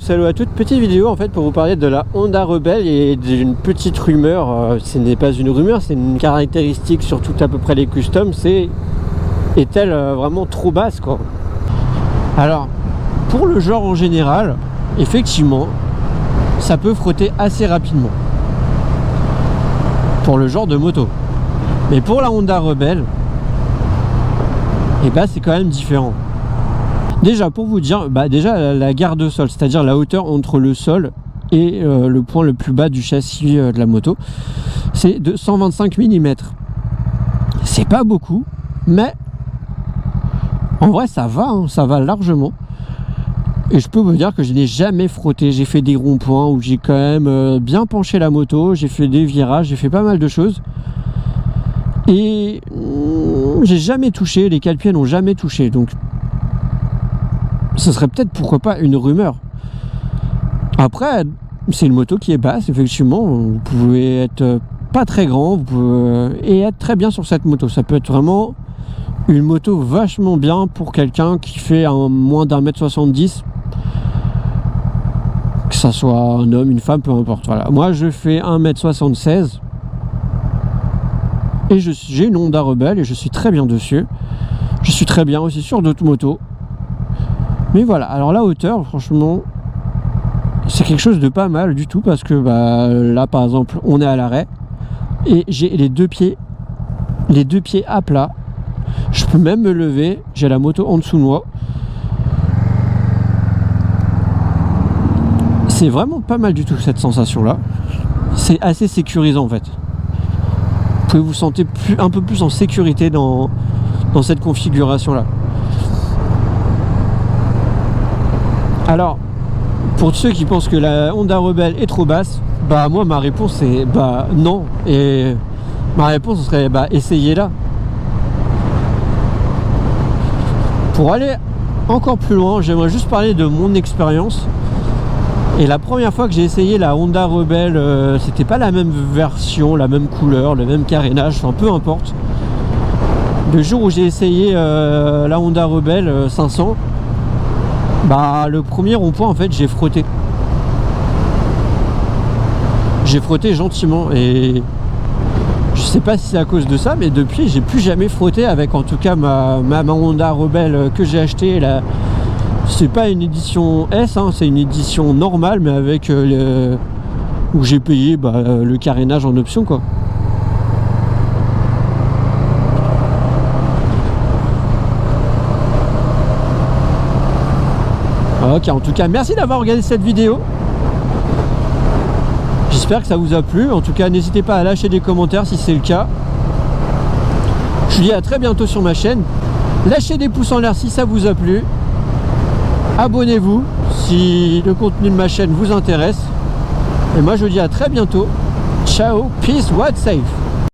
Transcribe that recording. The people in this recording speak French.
Salut à toutes, petite vidéo en fait pour vous parler de la Honda Rebel et d'une petite rumeur. Ce n'est pas une rumeur, c'est une caractéristique sur tout à peu près les customs, est-elle vraiment trop basse quoi. Alors pour le genre en général, effectivement ça peut frotter assez rapidement pour le genre de moto, mais pour la Honda Rebel et bah c'est quand même différent. Déjà pour vous dire, déjà la garde-sol, c'est-à-dire la hauteur entre le sol et le point le plus bas du châssis de la moto, c'est de 125 mm. C'est pas beaucoup, mais en vrai ça va, hein, ça va largement. Et je peux vous dire que je n'ai jamais frotté. J'ai fait des ronds-points où j'ai quand même bien penché la moto, j'ai fait des virages, j'ai fait pas mal de choses. Et j'ai jamais touché, les cale-pieds n'ont jamais touché, donc ce serait peut-être pourquoi pas une rumeur. Après c'est une moto qui est basse, effectivement, vous pouvez être pas très grand, vous pouvez, et être très bien sur cette moto. Ça peut être vraiment une moto vachement bien pour quelqu'un qui fait moins d'1m70, que ça soit un homme, une femme, peu importe. Voilà. Moi je fais 1m76 et j'ai une Honda Rebel et je suis très bien dessus. Je suis très bien aussi sur d'autres motos. Mais voilà, alors la hauteur, franchement, c'est quelque chose de pas mal du tout, parce que là par exemple on est à l'arrêt et j'ai les deux pieds à plat. Je peux même me lever, j'ai la moto en dessous de moi. C'est vraiment pas mal du tout cette sensation là. C'est assez sécurisant en fait. Vous pouvez vous sentir un peu plus en sécurité dans cette configuration là. Alors, pour ceux qui pensent que la Honda Rebel est trop basse, moi ma réponse est non. Et ma réponse serait essayez-la. Pour aller encore plus loin, j'aimerais juste parler de mon expérience. Et la première fois que j'ai essayé la Honda Rebel, c'était pas la même version, la même couleur, le même carénage, enfin peu importe. Le jour où j'ai essayé la Honda Rebel 500, le premier rond-point en fait j'ai frotté. J'ai frotté gentiment et je sais pas si c'est à cause de ça, mais depuis j'ai plus jamais frotté avec en tout cas ma Honda Rebel que j'ai acheté. C'est pas une édition S, hein, c'est une édition normale, mais avec où j'ai payé le carénage en option quoi. Ok, en tout cas merci d'avoir regardé cette vidéo. J'espère que ça vous a plu. En tout cas n'hésitez pas à lâcher des commentaires si c'est le cas. Je vous dis à très bientôt sur ma chaîne. Lâchez des pouces en l'air si ça vous a plu. Abonnez-vous si le contenu de ma chaîne vous intéresse. Et moi je vous dis à très bientôt. Ciao, peace, what safe.